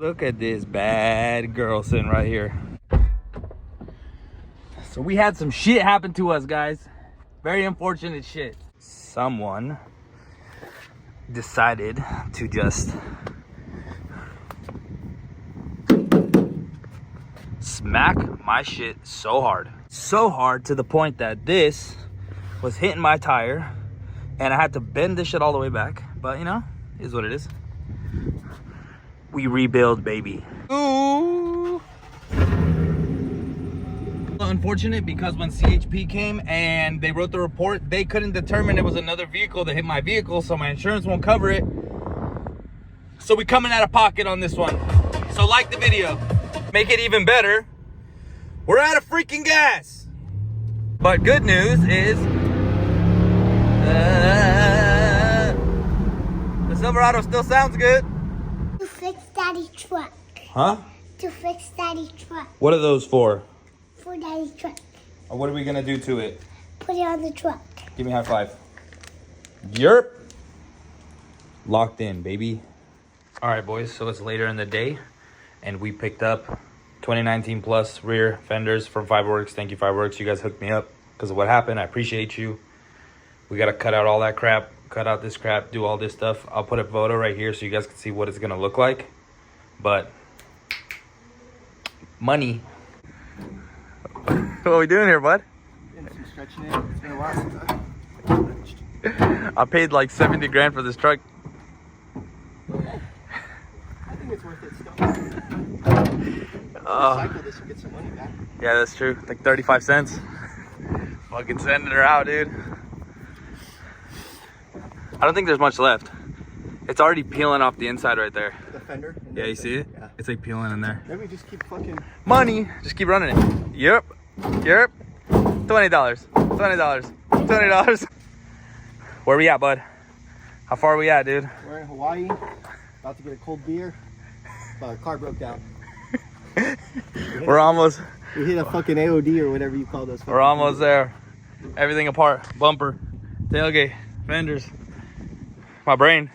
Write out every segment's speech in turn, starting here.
Look at this bad girl sitting right here. So we had some shit happen to us, guys. Very unfortunate shit. Someone decided to just smack my shit so hard. So hard to the point that this was hitting my tire and I had to bend this shit all the way back. But you know, it is what it is. We rebuild, baby. Ooh. Unfortunate because when CHP came and they wrote the report, they couldn't determine it was another vehicle that hit my vehicle, so my insurance won't cover it. So we coming out of pocket on this one. So like the video. Make it even better, we're out of freaking gas. But good news is the Silverado still sounds good. To fix Daddy's truck. Huh? To fix Daddy's truck. What are those for? For Daddy's truck. What are we gonna do to it? Put it on the truck. Give me a high five. Yerp. Locked in, baby. All right, boys, so it's later in the day and we picked up 2019 plus rear fenders from Fiberworks. Thank you, Fiberworks. You guys hooked me up because of what happened. I appreciate you. We got to cut out all that crap, cut out this crap, do all this stuff. I'll put a photo right here so you guys can see what it's going to look like. But money. What are we doing here, bud? Some stretching it. It's been a while since I paid like 70 grand for this truck. I think it's worth it still. Recycle this and get some money back. Yeah, that's true. Like 35 cents. Fucking sending her out, dude. I don't think there's much left. It's already peeling off the inside right there. The fender? Yeah, you see it? Yeah. It's like peeling in there. Maybe just keep fucking... Money. Just keep running it. Yep. Yep. $20. $20. $20. Where we at, bud? How far are we at, dude? We're in Hawaii. About to get a cold beer. But our car broke down. We're almost... We hit a fucking AOD or whatever you call those. We're almost there. Everything apart. Bumper. Tailgate. Fenders. My brain.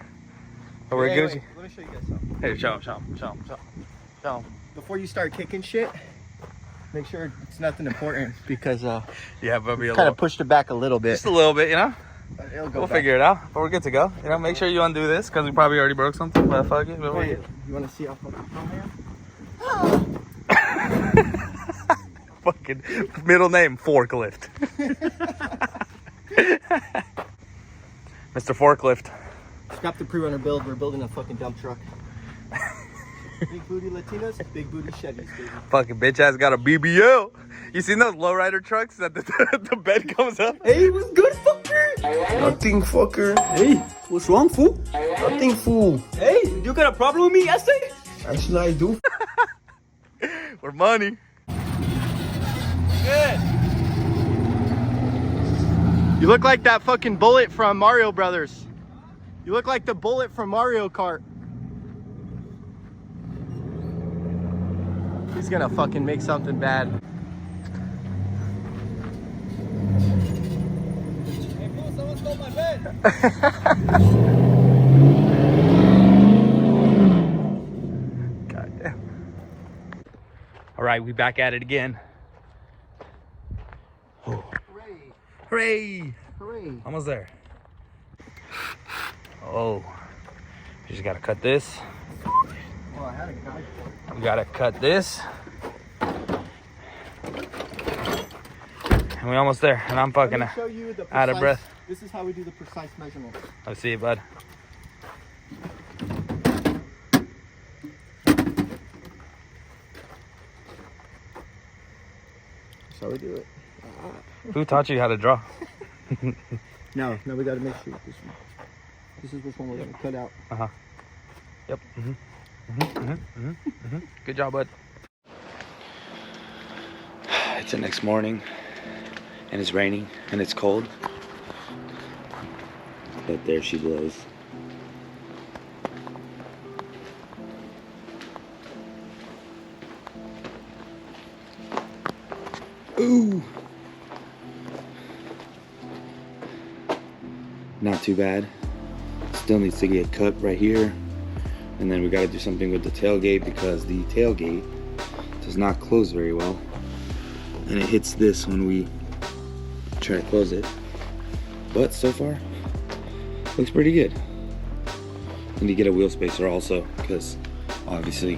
But we're Gucci. Let me show you guys something. Hey, show him. Before you start kicking shit, make sure it's nothing important because Yeah, but be a kind little... of pushed it back a little bit. Just a little bit, you know? It'll go We'll back. figure it out. But we're good to go. You know, make sure you undo this because we probably already broke something. But fuck it. But we're Hey, good. you want to see how fucking strong I am? Fucking middle name, Forklift. Mr. Forklift. Scrap the pre-runner build. We're building a fucking dump truck. Big booty Latinos, big booty Chevys, baby. Fucking bitch ass got a BBL. You seen those lowrider trucks that the bed comes up? Hey, what's good, fucker? Nothing, fucker. Hey, what's wrong, fool? Nothing, fool. Hey, you got a problem with me, yesterday? Actually, I do. We're money. Good. You look like that fucking bullet from Mario Brothers. You look like the bullet from Mario Kart. He's gonna fucking make something bad. Hey, fool, someone stole my bed. Goddamn. All right, we back at it again. Oh. Hooray! Hooray! Hooray! Almost there. Oh, we just gotta cut this. Oh, I had a guide for it. We gotta cut this. And we almost there. And I'm fucking Let me show you the out of precise- breath. This is how we do the precise measurement. Let's see it, bud. That's how we do it. Who taught you how to draw? No, we gotta make sure this is which one we're gonna cut out. Yep. Good job, bud. It's the next morning, and it's raining, and it's cold. But there she blows. Ooh. Not too bad. Still needs to get cut right here. And then we got to do something with the tailgate because the tailgate does not close very well. And it hits this when we try to close it. But so far, looks pretty good. Need to get a wheel spacer also because obviously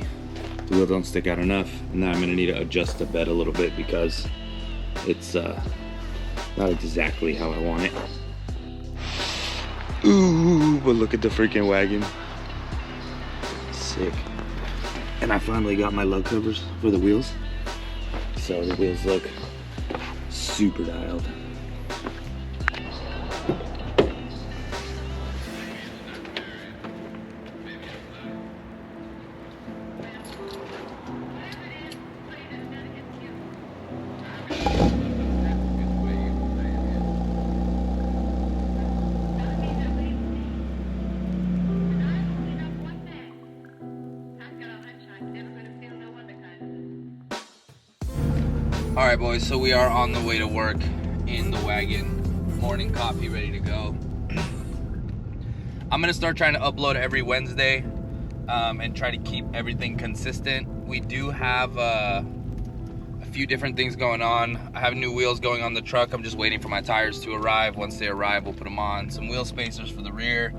the wheel don't stick out enough. And now I'm gonna need to adjust the bed a little bit because it's not exactly how I want it. Ooh, but look at the freaking wagon. Sick. And I finally got my lug covers for the wheels. So the wheels look super dialed. All right, boys, so we are on the way to work in the wagon. Morning coffee ready to go. I'm gonna start trying to upload every Wednesday and try to keep everything consistent. We do have a few different things going on. I have new wheels going on the truck. I'm just waiting for my tires to arrive. Once they arrive, we'll put them on. Some wheel spacers for the rear.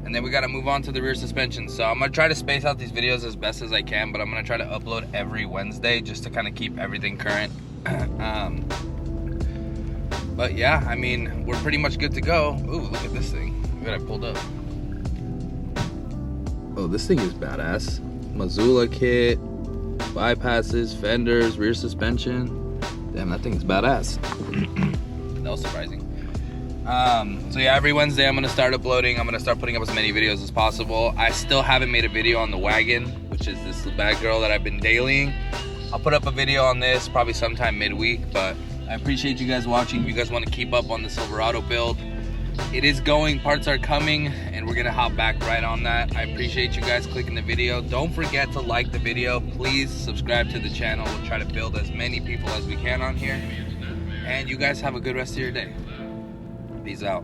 And then we gotta move on to the rear suspension. So I'm gonna try to space out these videos as best as I can, but I'm gonna try to upload every Wednesday just to kind of keep everything current. But yeah, I mean, we're pretty much good to go. Ooh, look at this thing. Look at I pulled up. Oh, this thing is badass. Missoula kit, bypasses, fenders, rear suspension. Damn, that thing's badass. That was surprising. So yeah, every Wednesday I'm gonna start uploading. I'm gonna start putting up as many videos as possible. I still haven't made a video on the wagon, which is this bad girl that I've been dailying. I'll put up a video on this probably sometime midweek, but I appreciate you guys watching. If you guys want to keep up on the Silverado build, it is going, parts are coming, and we're gonna hop back right on that. I appreciate you guys clicking the video. Don't forget to like the video. Please subscribe to the channel. We'll try to build as many people as we can on here. And you guys have a good rest of your day. Peace out.